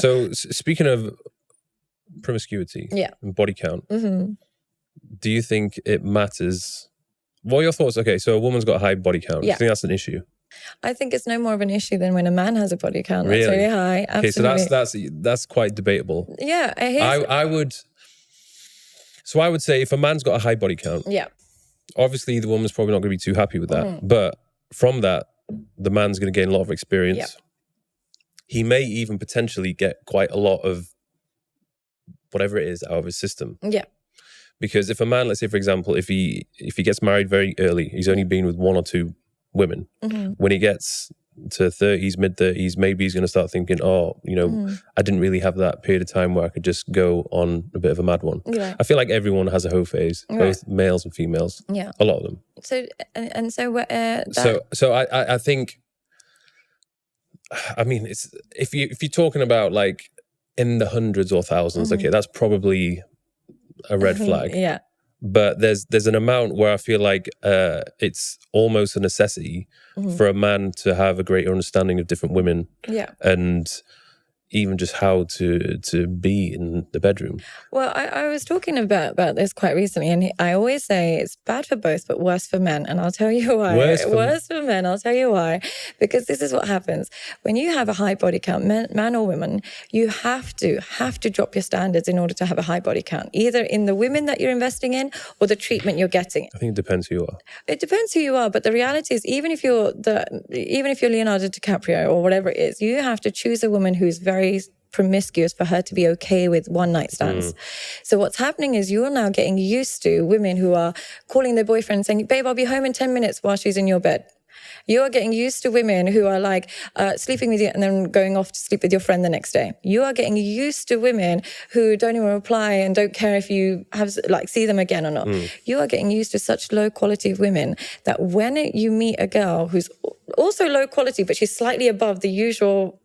So speaking of promiscuity and body count, do you think it matters? What are your thoughts? Okay, so a woman's got a high body count. Do you think that's an issue? I think it's no more of an issue than when a man has a body count that's really high. Absolutely. Okay, so that's quite debatable. Yeah, I would say if a man's got a high body count, obviously the woman's probably not going to be too happy with that. But from that, the man's going to gain a lot of experience. Yeah. He may even potentially get quite a lot of whatever it is out of his system. Yeah. Because if a man, let's say for example, if he gets married very early, he's only been with one or two women. When he gets to 30s, mid-30s, maybe he's going to start thinking, I didn't really have that period of time where I could just go on a bit of a mad one. Yeah. I feel like everyone has a hoe phase, both males and females. Yeah. A lot of them. So I think, I mean, it's if you're talking about like in the hundreds or thousands, okay, that's probably a red flag. Yeah. But there's an amount where I feel like it's almost a necessity for a man to have a greater understanding of different women. Yeah. And even just how to be in the bedroom. Well, I was talking about this quite recently, and I always say it's bad for both, but worse for men. And I'll tell you why. Worse for men, I'll tell you why. Because this is what happens. When you have a high body count, man or woman, you have to drop your standards in order to have a high body count, either in the women that you're investing in or the treatment you're getting. I think it depends who you are. It depends who you are, but the reality is even if you're Leonardo DiCaprio or whatever it is, you have to choose a woman who's very promiscuous for her to be okay with one night stands. So what's happening is you're now getting used to women who are calling their boyfriend and saying, babe, I'll be home in 10 minutes while she's in your bed. You are getting used to women who are like sleeping with you and then going off to sleep with your friend the next day. You are getting used to women who don't even reply and don't care if you have see them again or not. You are getting used to such low quality of women that when you meet a girl who's also low quality, but she's slightly above the usual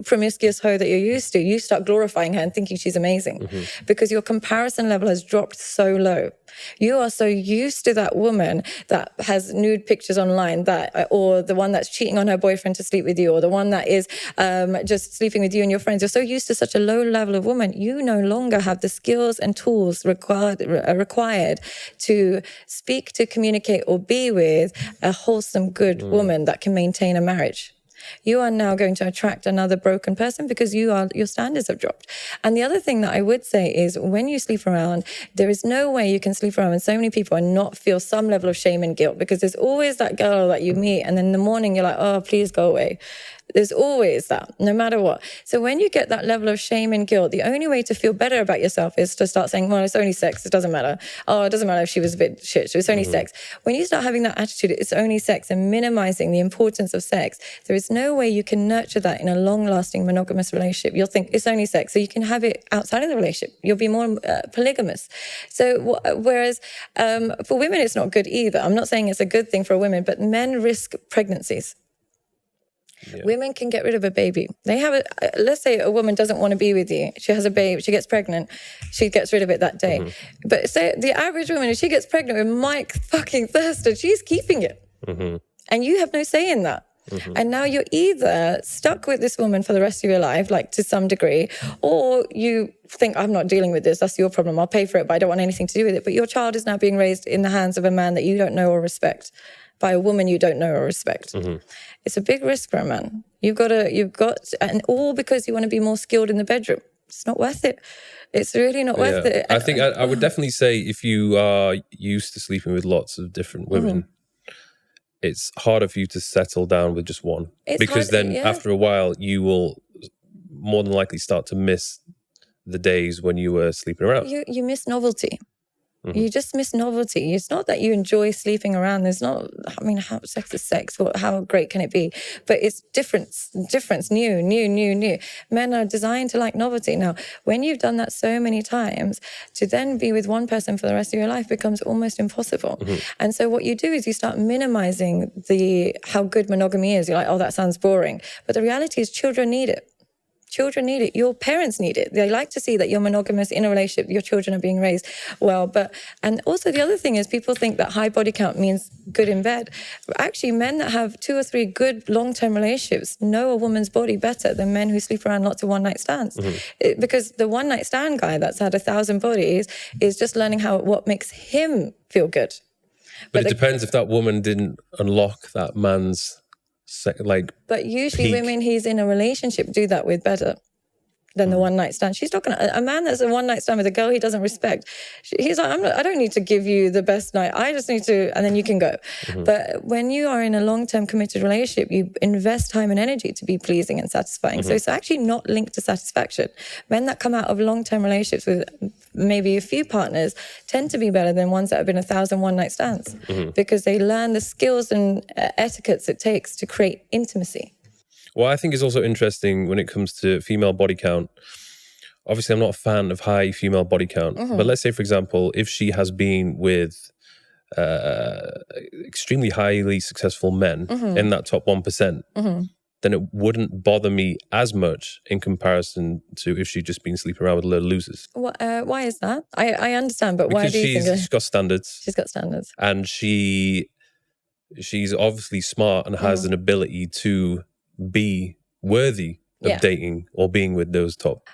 promiscuous hoe that you're used to, you start glorifying her and thinking she's amazing because your comparison level has dropped so low. You are so used to that woman that has nude pictures online, or the one that's cheating on her boyfriend to sleep with you, or the one that is just sleeping with you and your friends. You're so used to such a low level of woman, you no longer have the skills and tools required to speak, to communicate, or be with a wholesome, good woman that can maintain a marriage. You are now going to attract another broken person because your standards have dropped. And the other thing that I would say is when you sleep around, there is no way you can sleep around with so many people and not feel some level of shame and guilt, because there's always that girl that you meet and then in the morning you're like, oh, please go away. There's always that, no matter what. So when you get that level of shame and guilt, the only way to feel better about yourself is to start saying, well, it's only sex. It doesn't matter. Oh, it doesn't matter if she was a bit shit. It's only sex. When you start having that attitude, it's only sex, and minimizing the importance of sex, there is no way you can nurture that in a long-lasting monogamous relationship. You'll think it's only sex, so you can have it outside of the relationship. You'll be more polygamous. So whereas for women, it's not good either. I'm not saying it's a good thing for women, but men risk pregnancies. Yeah. Women can get rid of a baby. They have let's say a woman doesn't want to be with you. She has a baby, she gets pregnant, she gets rid of it that day. But say the average woman, if she gets pregnant with Mike fucking Thurston, she's keeping it. And you have no say in that. And now you're either stuck with this woman for the rest of your life, like to some degree, or you think, I'm not dealing with this, that's your problem, I'll pay for it, but I don't want anything to do with it. But your child is now being raised in the hands of a man that you don't know or respect, by a woman you don't know or respect. It's a big risk for a man. And all because you want to be more skilled in the bedroom. It's not worth it. It's really not worth it. I think I would definitely say if you are used to sleeping with lots of different women, it's harder for you to settle down with just one. After a while, you will more than likely start to miss the days when you were sleeping around. You miss novelty. You just miss novelty. It's not that you enjoy sleeping around. How sex is sex. How great can it be? But it's difference, new. Men are designed to like novelty. Now, when you've done that so many times, to then be with one person for the rest of your life becomes almost impossible. And so what you do is you start minimizing how good monogamy is. You're like, oh, that sounds boring. But the reality is children need it. Children need it. Your parents need it. They like to see that you're monogamous in a relationship. Your children are being raised well. And also the other thing is people think that high body count means good in bed. Actually, men that have 2 or 3 good long-term relationships know a woman's body better than men who sleep around lots of one-night stands. Because the one-night stand guy that's had 1,000 bodies is just learning what makes him feel good. But it depends if that woman didn't unlock that man's But usually women he's in a relationship do that with better than the one-night stand. She's not going to... A man that's a one-night stand with a girl he doesn't respect, he's like, I don't need to give you the best night. I just need to... And then you can go. But when you are in a long-term committed relationship, you invest time and energy to be pleasing and satisfying. So it's actually not linked to satisfaction. Men that come out of long-term relationships with maybe a few partners tend to be better than ones that have been 1,000 one-night stands because they learn the skills and etiquettes it takes to create intimacy. Well, I think it's also interesting when it comes to female body count. Obviously, I'm not a fan of high female body count. But let's say, for example, if she has been with extremely highly successful men in that top 1%, then it wouldn't bother me as much in comparison to if she'd just been sleeping around with a load of losers. Why is that? I understand, but because why do you think... She's got standards. She's got standards. And she's obviously smart and has an ability to be worthy of dating or being with those top.